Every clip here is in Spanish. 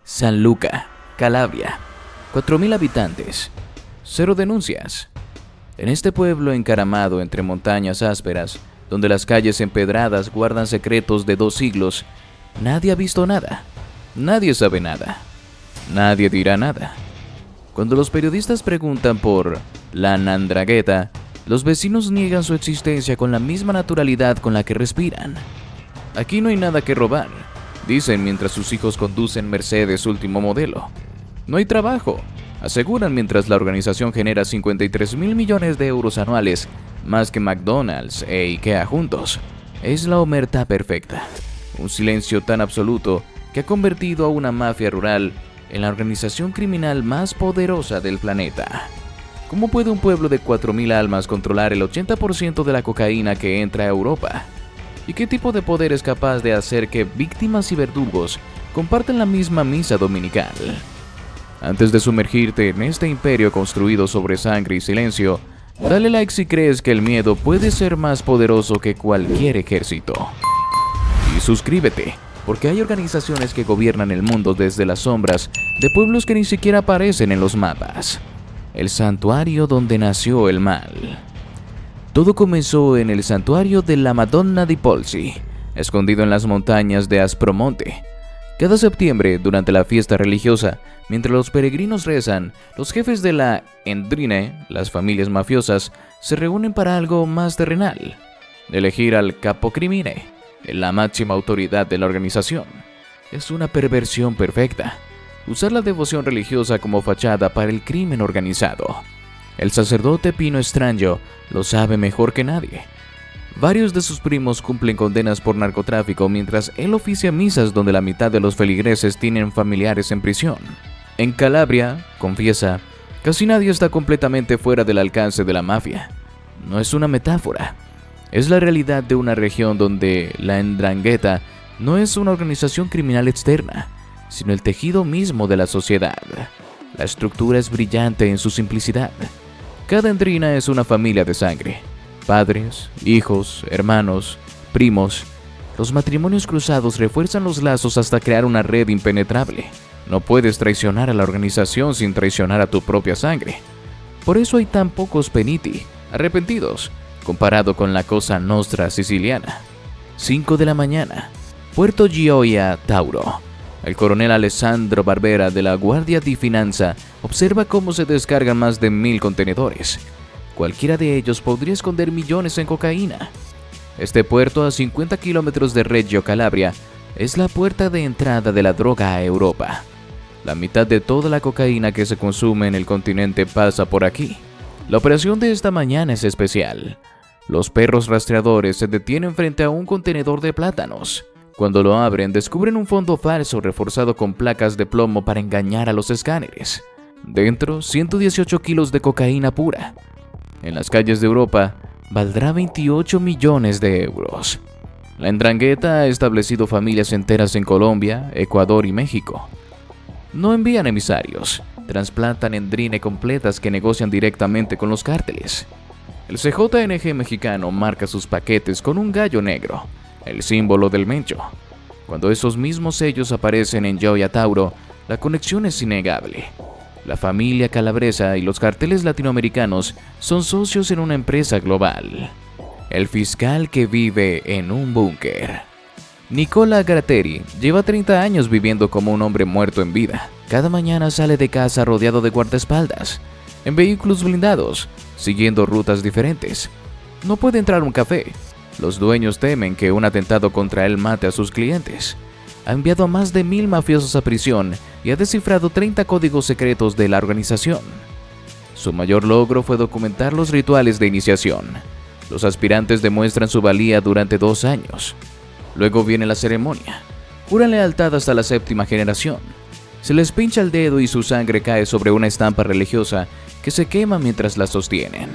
San Luca, Calabria, 4.000 habitantes, 0 denuncias. En este pueblo encaramado entre montañas ásperas, donde las calles empedradas guardan secretos de 2 siglos, nadie ha visto nada, nadie sabe nada, nadie dirá nada. Cuando los periodistas preguntan por la Ndrangheta, los vecinos niegan su existencia con la misma naturalidad con la que respiran. Aquí no hay nada que robar, dicen mientras sus hijos conducen Mercedes último modelo. No hay trabajo, aseguran mientras la organización genera 53.000 millones de euros anuales, más que McDonald's e IKEA juntos. Es la omertá perfecta. Un silencio tan absoluto que ha convertido a una mafia rural en la organización criminal más poderosa del planeta. ¿Cómo puede un pueblo de 4.000 almas controlar el 80% de la cocaína que entra a Europa? ¿Y qué tipo de poder es capaz de hacer que víctimas y verdugos compartan la misma misa dominical? Antes de sumergirte en este imperio construido sobre sangre y silencio, dale like si crees que el miedo puede ser más poderoso que cualquier ejército. Y suscríbete, porque hay organizaciones que gobiernan el mundo desde las sombras de pueblos que ni siquiera aparecen en los mapas. El santuario donde nació el mal. Todo comenzó en el santuario de la Madonna di Polsi, escondido en las montañas de Aspromonte. Cada septiembre, durante la fiesta religiosa, mientras los peregrinos rezan, los jefes de la Ndrine, las familias mafiosas, se reúnen para algo más terrenal: elegir al capocrimine, la máxima autoridad de la organización. Es una perversión perfecta, usar la devoción religiosa como fachada para el crimen organizado. El sacerdote Pino Strangio lo sabe mejor que nadie. Varios de sus primos cumplen condenas por narcotráfico mientras él oficia misas donde la mitad de los feligreses tienen familiares en prisión. En Calabria, confiesa, casi nadie está completamente fuera del alcance de la mafia. No es una metáfora. Es la realidad de una región donde la Ndrangheta no es una organización criminal externa, sino el tejido mismo de la sociedad. La estructura es brillante en su simplicidad. Cada Ndrina es una familia de sangre. Padres, hijos, hermanos, primos. Los matrimonios cruzados refuerzan los lazos hasta crear una red impenetrable. No puedes traicionar a la organización sin traicionar a tu propia sangre. Por eso hay tan pocos peniti, arrepentidos, comparado con la Cosa Nostra siciliana. 5 de la mañana, Puerto Gioia, Tauro. El coronel Alessandro Barbera de la Guardia di Finanza observa cómo se descargan más de 1.000 contenedores. Cualquiera de ellos podría esconder millones en cocaína. Este puerto, a 50 kilómetros de Reggio Calabria, es la puerta de entrada de la droga a Europa. La mitad de toda la cocaína que se consume en el continente pasa por aquí. La operación de esta mañana es especial. Los perros rastreadores se detienen frente a un contenedor de plátanos. Cuando lo abren, descubren un fondo falso reforzado con placas de plomo para engañar a los escáneres. Dentro, 118 kilos de cocaína pura. En las calles de Europa, valdrá 28 millones de euros. La Ndrangheta ha establecido familias enteras en Colombia, Ecuador y México. No envían emisarios, trasplantan Ndrine completas que negocian directamente con los cárteles. El CJNG mexicano marca sus paquetes con un gallo negro, el símbolo del Mencho. Cuando esos mismos sellos aparecen en Gioia Tauro, la conexión es innegable. La familia calabresa y los carteles latinoamericanos son socios en una empresa global. El fiscal que vive en un búnker. Nicola Gratteri lleva 30 años viviendo como un hombre muerto en vida. Cada mañana sale de casa rodeado de guardaespaldas, en vehículos blindados, siguiendo rutas diferentes. No puede entrar a un café. Los dueños temen que un atentado contra él mate a sus clientes. Ha enviado a más de 1.000 mafiosos a prisión y ha descifrado 30 códigos secretos de la organización. Su mayor logro fue documentar los rituales de iniciación. Los aspirantes demuestran su valía durante 2 años. Luego viene la ceremonia. Juran lealtad hasta la 7ª generación. Se les pincha el dedo y su sangre cae sobre una estampa religiosa que se quema mientras la sostienen.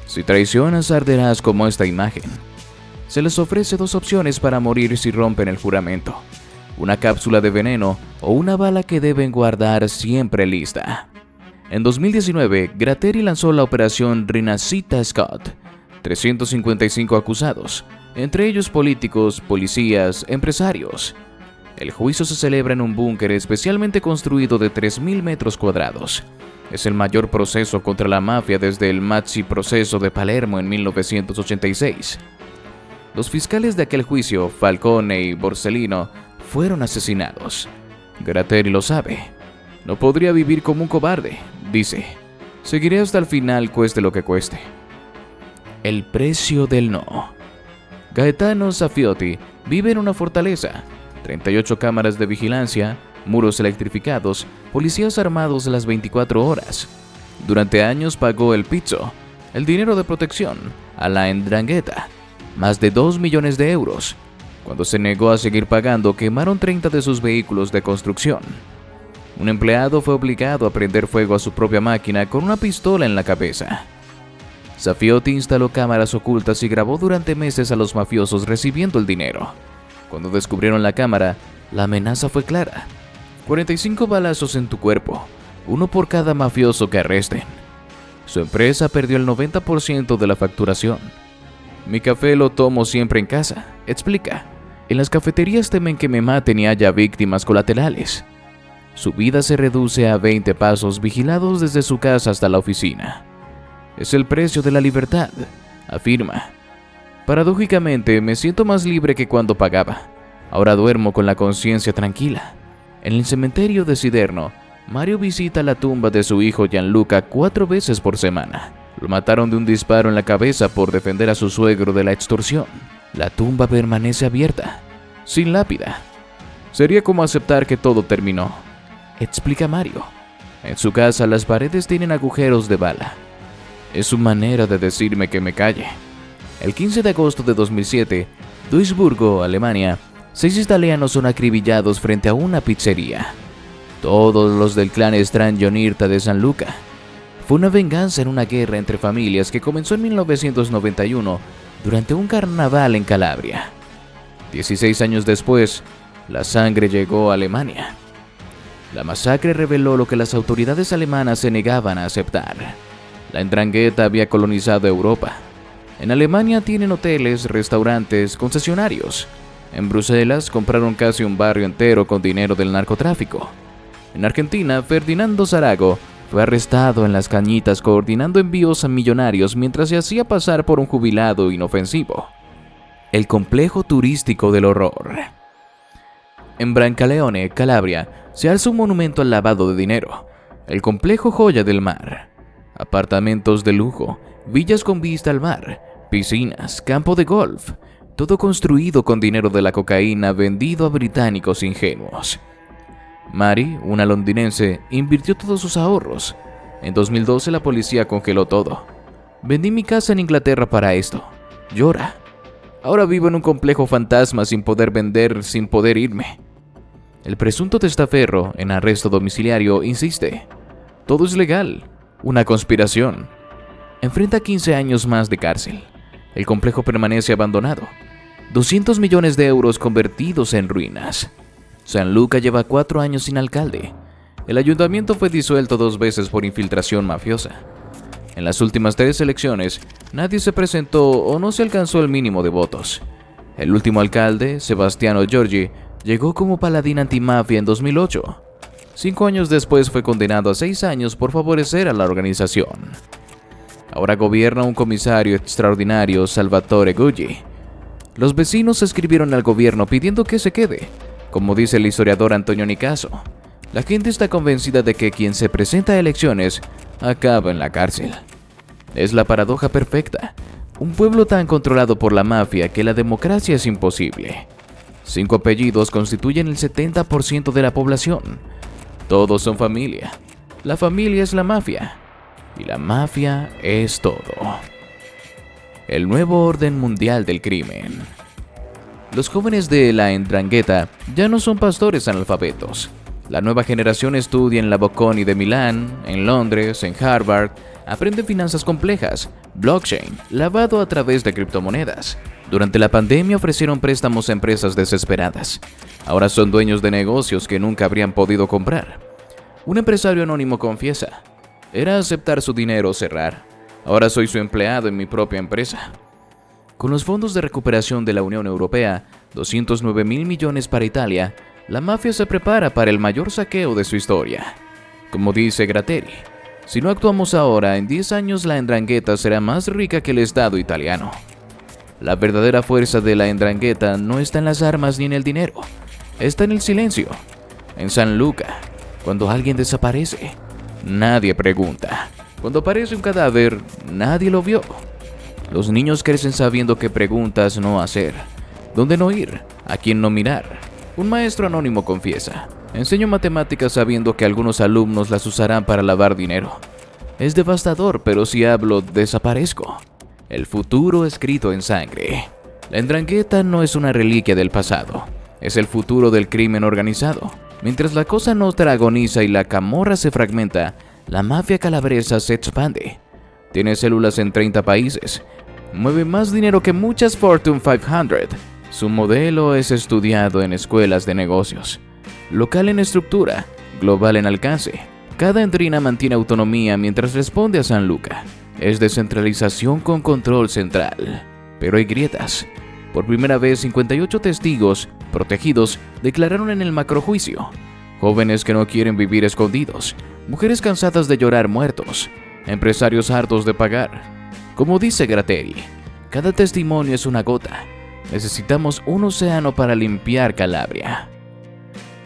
Si traicionas, arderás como esta imagen. Se les ofrece 2 opciones para morir si rompen el juramento: una cápsula de veneno o una bala que deben guardar siempre lista. En 2019, Gratteri lanzó la operación Rinascita Scott. 355 acusados, entre ellos políticos, policías, empresarios. El juicio se celebra en un búnker especialmente construido de 3.000 metros cuadrados. Es el mayor proceso contra la mafia desde el Maxi Proceso de Palermo en 1986. Los fiscales de aquel juicio, Falcone y Borsellino, fueron asesinados. Gratteri lo sabe. No podría vivir como un cobarde, dice. Seguiré hasta el final, cueste lo que cueste. El precio del no. Gaetano Zafiotti vive en una fortaleza, 38 cámaras de vigilancia, muros electrificados, policías armados las 24 horas. Durante años pagó el pizzo, el dinero de protección, a la 'Ndrangheta, más de 2 millones de euros. Cuando se negó a seguir pagando, quemaron 30 de sus vehículos de construcción. Un empleado fue obligado a prender fuego a su propia máquina con una pistola en la cabeza. Zafiotti instaló cámaras ocultas y grabó durante meses a los mafiosos recibiendo el dinero. Cuando descubrieron la cámara, la amenaza fue clara. 45 balazos en tu cuerpo, uno por cada mafioso que arresten. Su empresa perdió el 90% de la facturación. Mi café lo tomo siempre en casa, explica. En las cafeterías temen que me maten y haya víctimas colaterales. Su vida se reduce a 20 pasos vigilados desde su casa hasta la oficina. Es el precio de la libertad, afirma. Paradójicamente, me siento más libre que cuando pagaba. Ahora duermo con la conciencia tranquila. En el cementerio de Siderno, Mario visita la tumba de su hijo Gianluca 4 veces por semana. Lo mataron de un disparo en la cabeza por defender a su suegro de la extorsión. La tumba permanece abierta, sin lápida. Sería como aceptar que todo terminó, explica Mario. En su casa las paredes tienen agujeros de bala. Es su manera de decirme que me calle. El 15 de agosto de 2007, Duisburgo, Alemania, 6 italianos son acribillados frente a una pizzería. Todos los del clan Stranjonirta de San Luca. Fue una venganza en una guerra entre familias que comenzó en 1991 durante un carnaval en Calabria. 16 años después, la sangre llegó a Alemania. La masacre reveló lo que las autoridades alemanas se negaban a aceptar. La 'Ndrangheta había colonizado Europa. En Alemania tienen hoteles, restaurantes, concesionarios. En Bruselas compraron casi un barrio entero con dinero del narcotráfico. En Argentina, Ferdinando Zarago fue arrestado en Las Cañitas coordinando envíos a millonarios mientras se hacía pasar por un jubilado inofensivo. El complejo turístico del horror. En Brancaleone, Calabria, se alza un monumento al lavado de dinero. El complejo Joya del Mar. Apartamentos de lujo, villas con vista al mar, piscinas, campo de golf, todo construido con dinero de la cocaína vendido a británicos ingenuos. Mary, una londinense, invirtió todos sus ahorros. En 2012 la policía congeló todo. Vendí mi casa en Inglaterra para esto. Llora. Ahora vivo en un complejo fantasma sin poder vender, sin poder irme. El presunto testaferro, en arresto domiciliario, insiste. Todo es legal. Una conspiración. Enfrenta 15 años más de cárcel. El complejo permanece abandonado. 200 millones de euros convertidos en ruinas. San Luca lleva 4 años sin alcalde. El ayuntamiento fue disuelto 2 veces por infiltración mafiosa. En las últimas 3 elecciones, nadie se presentó o no se alcanzó el mínimo de votos. El último alcalde, Sebastiano Giorgi, llegó como paladín antimafia en 2008. 5 años después fue condenado a 6 años por favorecer a la organización. Ahora gobierna un comisario extraordinario, Salvatore Guggi. Los vecinos escribieron al gobierno pidiendo que se quede. Como dice el historiador Antonio Nicaso, la gente está convencida de que quien se presenta a elecciones acaba en la cárcel. Es la paradoja perfecta. Un pueblo tan controlado por la mafia que la democracia es imposible. 5 apellidos constituyen el 70% de la población. Todos son familia. La familia es la mafia. Y la mafia es todo. El nuevo orden mundial del crimen. Los jóvenes de la 'Ndrangheta ya no son pastores analfabetos. La nueva generación estudia en la Bocconi de Milán, en Londres, en Harvard, aprende finanzas complejas, blockchain, lavado a través de criptomonedas. Durante la pandemia ofrecieron préstamos a empresas desesperadas. Ahora son dueños de negocios que nunca habrían podido comprar. Un empresario anónimo confiesa, era aceptar su dinero o cerrar. Ahora soy su empleado en mi propia empresa. Con los fondos de recuperación de la Unión Europea, 209.000 millones para Italia, la mafia se prepara para el mayor saqueo de su historia. Como dice Gratteri, si no actuamos ahora, en 10 años la 'Ndrangheta será más rica que el Estado italiano. La verdadera fuerza de la 'Ndrangheta no está en las armas ni en el dinero, está en el silencio. En San Luca, cuando alguien desaparece, nadie pregunta. Cuando aparece un cadáver, nadie lo vio. Los niños crecen sabiendo qué preguntas no hacer, dónde no ir, a quién no mirar. Un maestro anónimo confiesa: enseño matemáticas sabiendo que algunos alumnos las usarán para lavar dinero. Es devastador, pero si hablo, desaparezco. El futuro escrito en sangre. La 'Ndrangheta no es una reliquia del pasado, es el futuro del crimen organizado. Mientras la Cosa Nostra agoniza y la Camorra se fragmenta, la mafia calabresa se expande. Tiene células en 30 países. Mueve más dinero que muchas Fortune 500. Su modelo es estudiado en escuelas de negocios. Local en estructura, global en alcance. Cada endrina mantiene autonomía mientras responde a San Luca. Es descentralización con control central. Pero hay grietas. Por primera vez, 58 testigos protegidos declararon en el macrojuicio. Jóvenes que no quieren vivir escondidos. Mujeres cansadas de llorar muertos. Empresarios hartos de pagar. Como dice Gratteri, cada testimonio es una gota. Necesitamos un océano para limpiar Calabria.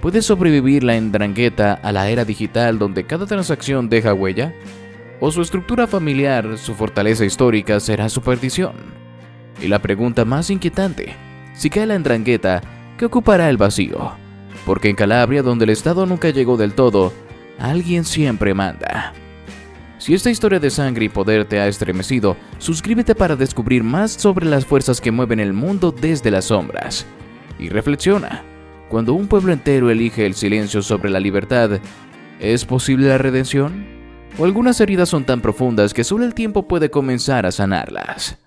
¿Puede sobrevivir la 'Ndrangheta a la era digital donde cada transacción deja huella? ¿O su estructura familiar, su fortaleza histórica será su perdición? Y la pregunta más inquietante: si cae la 'Ndrangheta, ¿qué ocupará el vacío? Porque en Calabria, donde el Estado nunca llegó del todo, alguien siempre manda. Si esta historia de sangre y poder te ha estremecido, suscríbete para descubrir más sobre las fuerzas que mueven el mundo desde las sombras. Y reflexiona: cuando un pueblo entero elige el silencio sobre la libertad, ¿es posible la redención? ¿O algunas heridas son tan profundas que solo el tiempo puede comenzar a sanarlas?